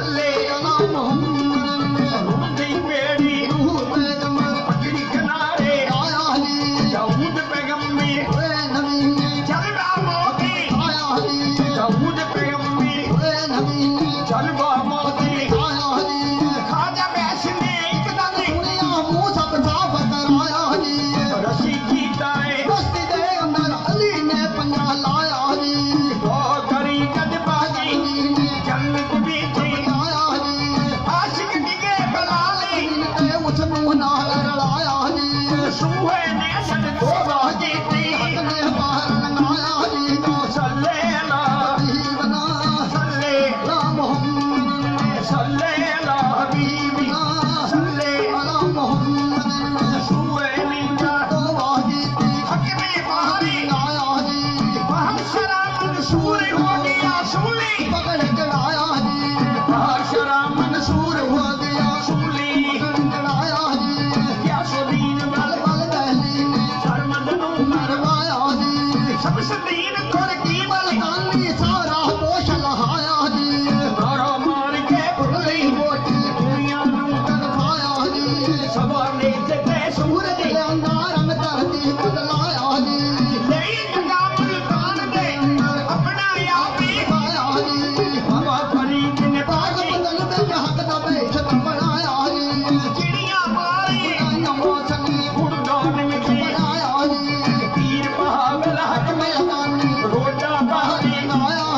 सल्ले अला मोहम्मद दी बेड़ी पगड़ी किनारे आया दाऊद पैगंबरी जलवा मोती आया दाऊद पैगंबरी जलवा मोती आया खाजा बैसने एक दिन दुनिया मुंह सब साफ कराया रसी कीता है बस्ती दे अंदर अली ने पंजा लाया ओ करी गजबाजी जन्नत बीच आया आशिक डिगे बलाली ते उसनू नाल रलाया सूहे ने सद दो बाजी ती हक ने बाहर लगाया सल्ले अला हबीबना सल्ले अला मोहम्मद सल्ले अला हबीबना सल्ले अला मोहम्मद सूहे नींदा दो बाजी ती हक ने बाहर लगाया महशरा मंसूर हो गया सूली पकड़ चढ़ाया महशरा मंसूर हो गया सूली पकड़ चढ़ाया यासुदीन बल बल दहली ने सरमद नू मरवाया शमसुद्दीन कोर की बलदानी सारा पोश लहाया मारो मार के भुली मोटी दुनिया नू तरफाया सबा ने जते सूरज लियांदा रंग धरती बदलाया नहीं जगा मुल्कान दे अपना आप ही पाया बाबा फरीद ने बाग बदल दे हक दा बेइज्जत बनाया चिड़ियां मारी मौसमी गुड़गान में बनाया पीर बहावल हक मैदानी रोजा बहारी आया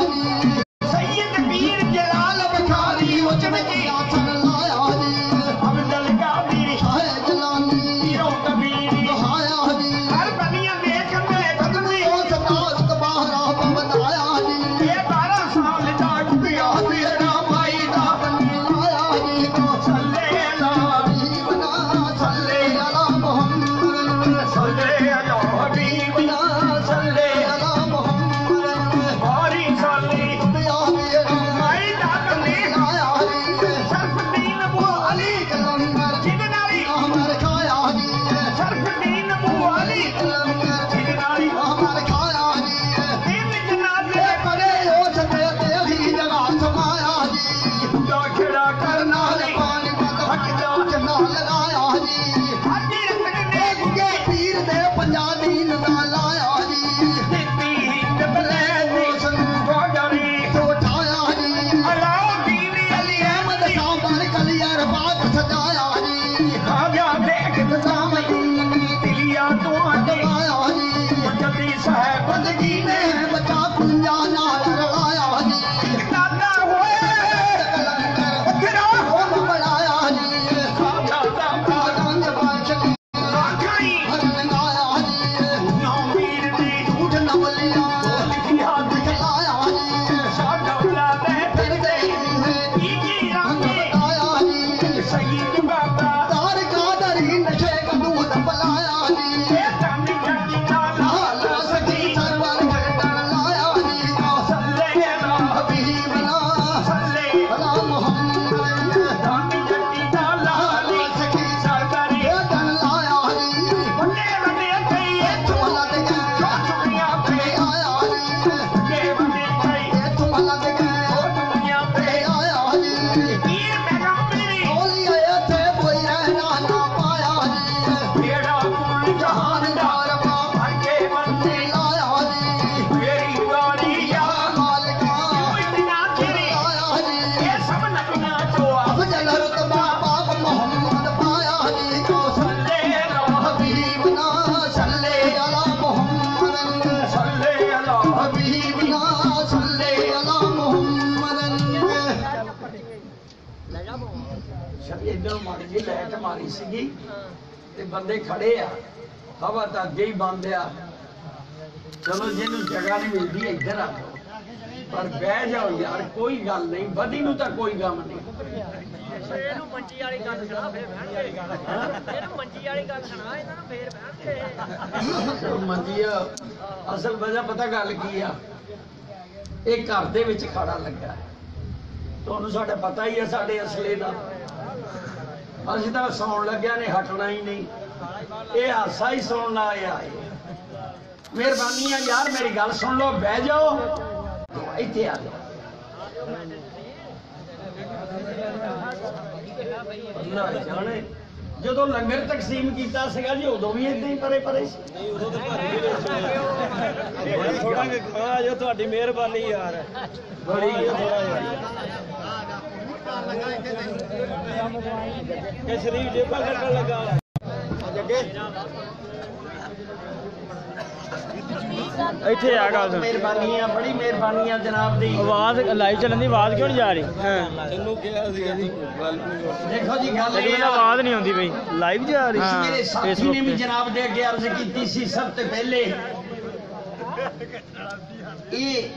सैयद पीर जलाल बखारी उच में आसन लाया अब्दुल कादिर शाह जलानी पीरों कबीर दोहाया हर बनिया देख में बदली हो सतार तबाहरा बताया ये 12 साल दा टुकिया तेरा भाई दा बनी लाया सल्ले अला हबीबना सल्ले अला मोहम्मद सल्ले अला हबीबना सल्ले अला मोहम्मद बारी साली पिया मेरा भाई दा बनी लाया शरफुद्दीन अबू अली कलंदर जिन्नारी अमर खाया शरफुद्दीन अबू अली कलंदर जिन्नारी अमर खाया तीन जनाजे बड़े हो सके तेरी जगह समाया खुदा खड़ा करना पानी हक जा चंदा लगाया हाजी रंगन ने गुगे पीर दे पंजाबी दा लाया दित्ती हिंद बले रोशन गोडरी तो उठाया अलाउद्दीन अली अहमद सांबर कलियर बाग सजाया खाजा देख निजामुद्दीन दिलिया तो दबाया जदी साहब बंदगी ने बचा कुंजा नाल रलाया दादा होए उखरा हो बनाया खाजा दादा गंज बादशाह राखाई हरन गाया नौ मीर दी झूठ न बोलिया लिखी हाथ चलाया सादा औलाद फिर दे की रंग बताया सईद बाबा तार कादरी नशे का दूध पलाया ये चांदी चांदी लाल सकी सरवर गड़न लाया सल्ले अला हबीबना सल्ले अला मोहम्मद चांदी चांदी लाल सकी सरवर गड़न लाया बड़े बड़े कई तुमला दे दुनिया पे आया बड़े बड़े कई तुमला दे दुनिया पे आया पीर पैगंबरी बोली आया थे कोई रहना ना पाया बेड़ा कुल जहान दार भर के बंदे लाया मेरी गाड़ी या मालिका इतना तेरी आया ये सब नबियां तो अफजल रुतबा बाप मोहम्मद पाया सल्ले अला हबीबना सल्ले अला मोहम्मद सल्ले अला हबीबना सल्ले अला मोहम्मद इधर मारी जी लैट मारी सी ते बंदे खड़े आ हवा तो अगे ही बंद आ चलो जिन्हों जगह नहीं मिलती इधर आ जाओ पर बह जाओ यार कोई गल नहीं बदी नूं तां कोई गम नहीं मंजी वाली गल सुना फिर मंजी वाली गल सुना इन्हां नूं फिर बहणगे मंजी असल वजह पता गल की आ ਇਹ घर ਦੇ ਵਿੱਚ ਖਾੜਾ ਲੱਗਾ ਤੁਹਾਨੂੰ ਸਾਡੇ ਪਤਾ ਹੀ ਹੈ ਸਾਡੇ ਅਸਲੇ ਦਾ ਅਸੀਂ ਤਾਂ ਸੌਣ ਲੱਗਿਆ ਨੇ ਹਟਣਾ ਹੀ ਨਹੀਂ ਇਹ ਹਾਸਾ ਹੀ ਸੁਣਨ ਆਇਆ ਮਿਹਰਬਾਨੀ ਹੈ ਯਾਰ ਮੇਰੀ ਗੱਲ ਸੁਣ ਲਓ ਬਹਿ ਜਾਓ ਇੱਥੇ ਆ ਜਾਓ ਅੱਲਾ ਜਾਣੇ ਜਦੋਂ ਲੰਗਰ ਤਕਸੀਮ ਕੀਤਾ ਸੀਗਾ ਜੀ ਉਦੋਂ ਵੀ ਇਦਾਂ ਹੀ ਪਰੇ ਪਰੇ ਸੀ। ਥੋੜਾ ਆ ਜੋ ਤੁਹਾਡੀ ਮਿਹਰਬਾਨੀ ਯਾਰ ਬੜੀ ਕਿ ਸ਼ਰੀਫ ਜੇਬਾਂ ਕੱਢਣ ਲੱਗਾ ਜੱਗੇ ਇੱਥੇ ਆ ਗੱਲ ਸੁਣ ਮਿਹਰਬਾਨੀਆਂ ਬੜੀ ਮਿਹਰਬਾਨੀਆਂ ਜਨਾਬ ਦੀ। ਆਵਾਜ਼ ਲਾਈਵ ਚੱਲਣ ਦੀ ਆਵਾਜ਼ ਕਿਉਂ ਨਹੀਂ ਜਾ ਰਹੀ? ਤੈਨੂੰ ਕਿਹਾ ਸੀ ਇਹਦੀ ਗੱਲ ਦੇਖੋ ਜੀ ਗੱਲ ਇਹ ਇਹਦੀ ਆਵਾਜ਼ ਨਹੀਂ ਆਉਂਦੀ ਬਈ ਲਾਈਵ ਜਾ ਰਹੀ ਮੇਰੇ ਸਾਥੀ ਨੇ ਵੀ ਜਨਾਬ ਦੇ ਅੱਗੇ ਅਰਜ਼ ਕੀਤੀ ਸੀ ਸਭ ਤੋਂ ਪਹਿਲੇ ਇਹ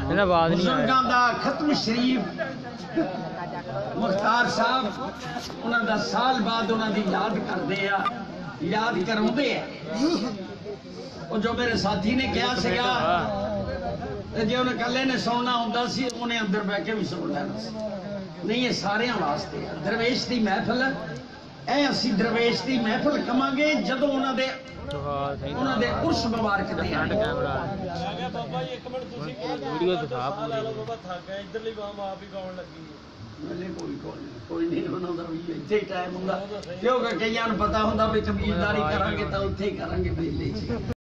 ਇਹਨਾਂ ਆਵਾਜ਼ ਨਹੀਂ ਆ ਰਹੀ। ਬਜ਼ੁਰਗਾਂ ਦਾ ਖਤਮ ਸ਼ਰੀਫ ਮੁਖਤਾਰ ਸਾਹਿਬ ਉਹਨਾਂ ਦਾ ਸਾਲ ਬਾਅਦ ਉਹਨਾਂ ਦੀ ਯਾਦ ਕਰਦੇ ਆ ਯਾਦ ਕਰਾਉਂਦੇ ਆ। ਉਹ ਜੋ ਮੇਰੇ ਸਾਥੀ ਨੇ ਕਿਹਾ ਸੀਗਾ ਤੇ ਜੇ ਉਹਨੇ ਇਕੱਲੇ ਨੇ ਸੁਣਨਾ ਹੁੰਦਾ ਸੀ ਉਹਨੇ ਅੰਦਰ ਬਹਿ ਕੇ ਵੀ ਸੁਣ ਲੈਣਾ ਸੀ। ਨਹੀਂ ਇਹ ਸਾਰਿਆਂ ਵਾਸਤੇ ਆ ਦਰਵੇਸ਼ ਦੀ ਮਹਿਫਲ ਇਹ ਅਸੀਂ ਦਰਵੇਸ਼ ਦੀ ਮਹਿਫਲ ਕਵਾਂਗੇ ਜਦੋਂ ਉਹਨਾਂ ਦੇ ਉਰਸ ਮੁਬਾਰਕ ਤੇ ਆਣ ਬਾਬਾ ਜੀ 1 ਮਿੰਟ ਤੁਸੀਂ ਵੀਡੀਓ ਦਿਖਾ ਪੂਰੀ ਬਾਬਾ ਥੱਕ ਗਿਆ ਇਧਰਲੀ ਬਾਮ ਆਪ ਹੀ ਗਾਉਣ ਲੱਗੀ ਕੋਈ ਨਹੀਂ ਉਹਨਾਂ ਦਾ ਵੀ ਇੱਥੇ ਹੀ ਟਾਈਮ ਹੁੰਦਾ ਕਿਉਂਕਿ ਕਈਆਂ ਨੂੰ ਪਤਾ ਹੁੰਦਾ ਵੀ ਕਬੀਲਦਾਰੀ ਕਰਾਂਗੇ ਤਾਂ ਉੱਥੇ ਹੀ ਕਰਾਂਗੇ ਮੇਲੇ 'ਚ।